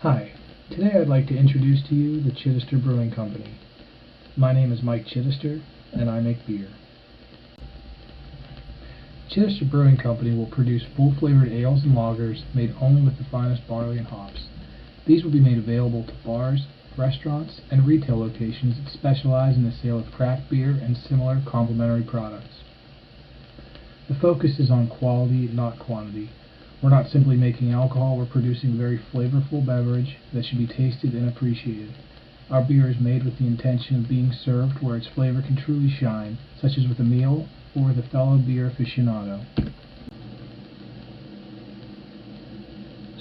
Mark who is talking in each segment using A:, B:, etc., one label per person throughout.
A: Hi, today I'd like to introduce to you the Chittester Brewing Company. My name is Mike Chittester, and I make beer. Chittester Brewing Company will produce full-flavored ales and lagers made only with the finest barley and hops. These will be made available to bars, restaurants, and retail locations that specialize in the sale of craft beer and similar complementary products. The focus is on quality, not quantity. We're not simply making alcohol, we're producing a very flavorful beverage that should be tasted and appreciated. Our beer is made with the intention of being served where its flavor can truly shine, such as with a meal or with a fellow beer aficionado.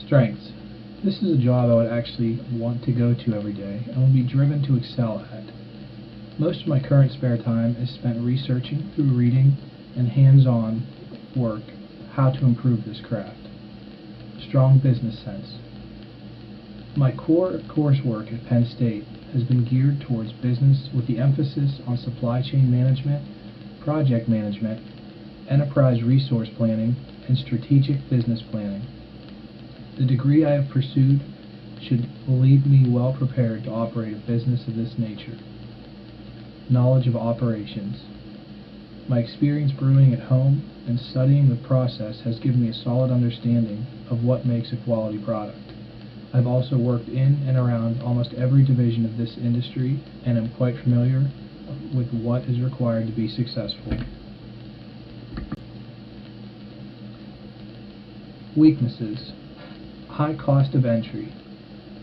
A: Strengths. This is a job I would actually want to go to every day and will be driven to excel at. Most of my current spare time is spent researching through reading and hands-on work how to improve this craft. Strong business sense. My core coursework at Penn State has been geared towards business with the emphasis on supply chain management, project management, enterprise resource planning, and strategic business planning. The degree I have pursued should leave me well prepared to operate a business of this nature. Knowledge of operations. My experience brewing at home and studying the process has given me a solid understanding of what makes a quality product. I've also worked in and around almost every division of this industry and am quite familiar with what is required to be successful. Weaknesses. High cost of entry.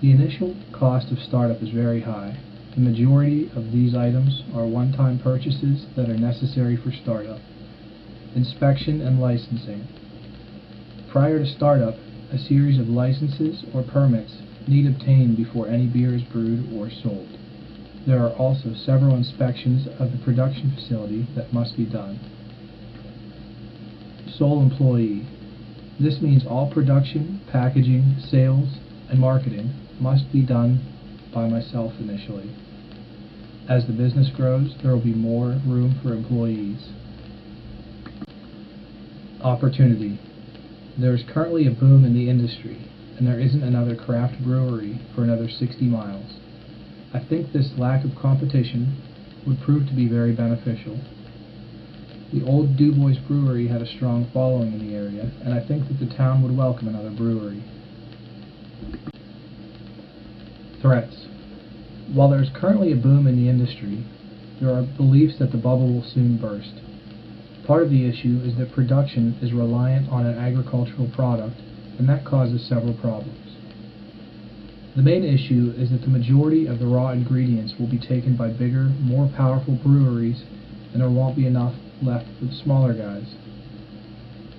A: The initial cost of startup is very high. The majority of these items are one-time purchases that are necessary for startup. Inspection and licensing. Prior to startup, a series of licenses or permits need obtained before any beer is brewed or sold. There are also several inspections of the production facility that must be done. Sole employee. This means all production, packaging, sales, and marketing must be done by myself initially. As the business grows, there will be more room for employees. Opportunity. There is currently a boom in the industry, and there isn't another craft brewery for another 60 miles. I think this lack of competition would prove to be very beneficial. The old Du Bois Brewery had a strong following in the area, and I think that the town would welcome another brewery. Threats. While there is currently a boom in the industry, there are beliefs that the bubble will soon burst. Part of the issue is that production is reliant on an agricultural product, and that causes several problems. The main issue is that the majority of the raw ingredients will be taken by bigger, more powerful breweries, and there won't be enough left for the smaller guys.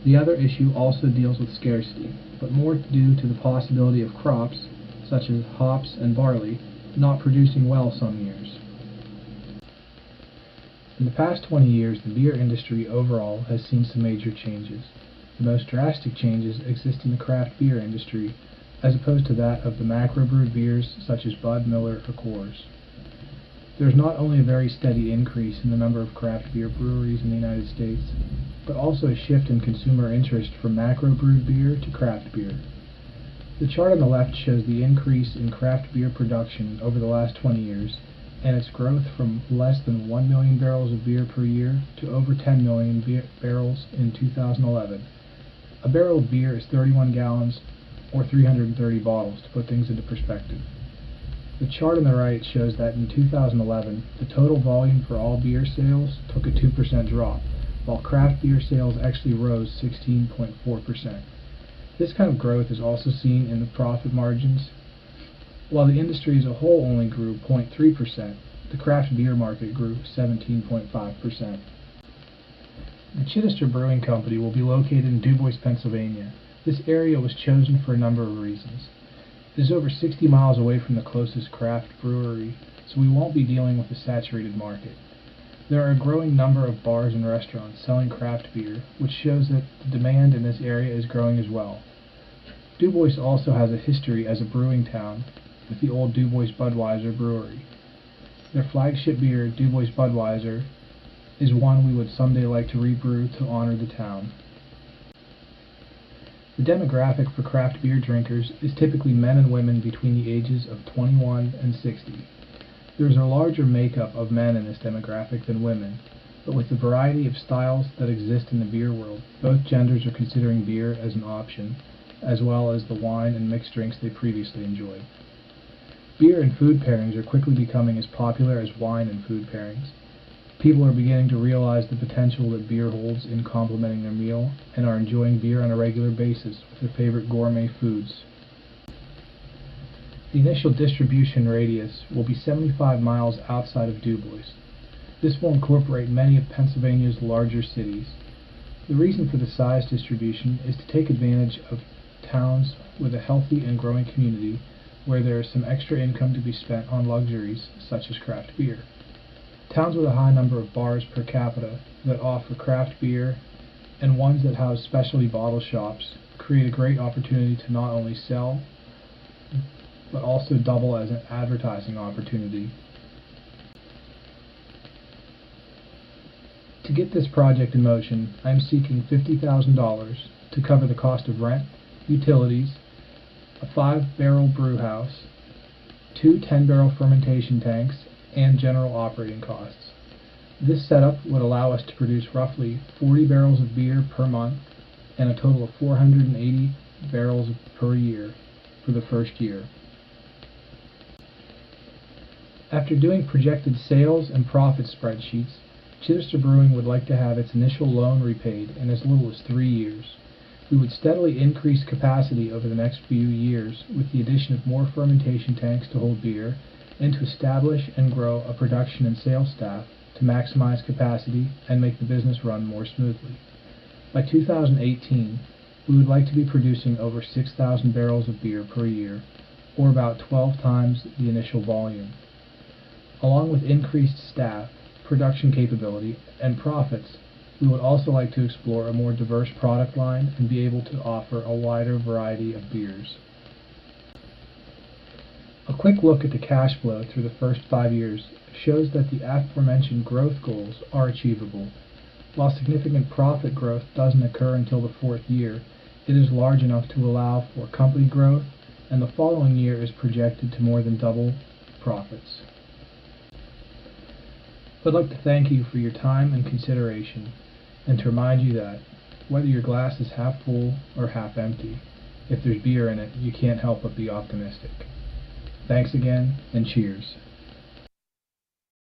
A: The other issue also deals with scarcity, but more due to the possibility of crops, such as hops and barley, not producing well some years. In the past 20 years, the beer industry overall has seen some major changes. The most drastic changes exist in the craft beer industry, as opposed to that of the macro-brewed beers such as Bud, Miller, or Coors. There is not only a very steady increase in the number of craft beer breweries in the United States, but also a shift in consumer interest from macro-brewed beer to craft beer. The chart on the left shows the increase in craft beer production over the last 20 years, and its growth from less than 1 million barrels of beer per year to over 10 million barrels in 2011. A barrel of beer is 31 gallons or 330 bottles, to put things into perspective. The chart on the right shows that in 2011, the total volume for all beer sales took a 2% drop, while craft beer sales actually rose 16.4%. This kind of growth is also seen in the profit margins. While the industry as a whole only grew 0.3%, the craft beer market grew 17.5%. The Chittester Brewing Company will be located in Du Bois, Pennsylvania. This area was chosen for a number of reasons. It is over 60 miles away from the closest craft brewery, so we won't be dealing with a saturated market. There are a growing number of bars and restaurants selling craft beer, which shows that the demand in this area is growing as well. Du Bois also has a history as a brewing town with the old Du Bois Budweiser brewery. Their flagship beer, Du Bois Budweiser, is one we would someday like to rebrew to honor the town. The demographic for craft beer drinkers is typically men and women between the ages of 21 and 60. There is a larger makeup of men in this demographic than women, but with the variety of styles that exist in the beer world, both genders are considering beer as an option, as well as the wine and mixed drinks they previously enjoyed. Beer and food pairings are quickly becoming as popular as wine and food pairings. People are beginning to realize the potential that beer holds in complementing their meal, and are enjoying beer on a regular basis with their favorite gourmet foods. The initial distribution radius will be 75 miles outside of DuBois. This will incorporate many of Pennsylvania's larger cities. The reason for the size distribution is to take advantage of towns with a healthy and growing community where there is some extra income to be spent on luxuries such as craft beer. Towns with a high number of bars per capita that offer craft beer and ones that house specialty bottle shops create a great opportunity to not only sell but also double as an advertising opportunity. To get this project in motion, I am seeking $50,000 to cover the cost of rent, utilities, a 5-barrel brew house, 2 10-barrel fermentation tanks, and general operating costs. This setup would allow us to produce roughly 40 barrels of beer per month and a total of 480 barrels per year for the first year. After doing projected sales and profit spreadsheets, Chittester Brewing would like to have its initial loan repaid in as little as 3 years. We would steadily increase capacity over the next few years with the addition of more fermentation tanks to hold beer, and to establish and grow a production and sales staff to maximize capacity and make the business run more smoothly. By 2018, we would like to be producing over 6,000 barrels of beer per year, or about 12 times the initial volume. Along with increased staff, production capability, and profits, we would also like to explore a more diverse product line and be able to offer a wider variety of beers. A quick look at the cash flow through the first 5 years shows that the aforementioned growth goals are achievable. While significant profit growth doesn't occur until the 4th year, it is large enough to allow for company growth, and the following year is projected to more than double profits. I'd like to thank you for your time and consideration, and to remind you that, whether your glass is half full or half empty, if there's beer in it, you can't help but be optimistic. Thanks again, and cheers.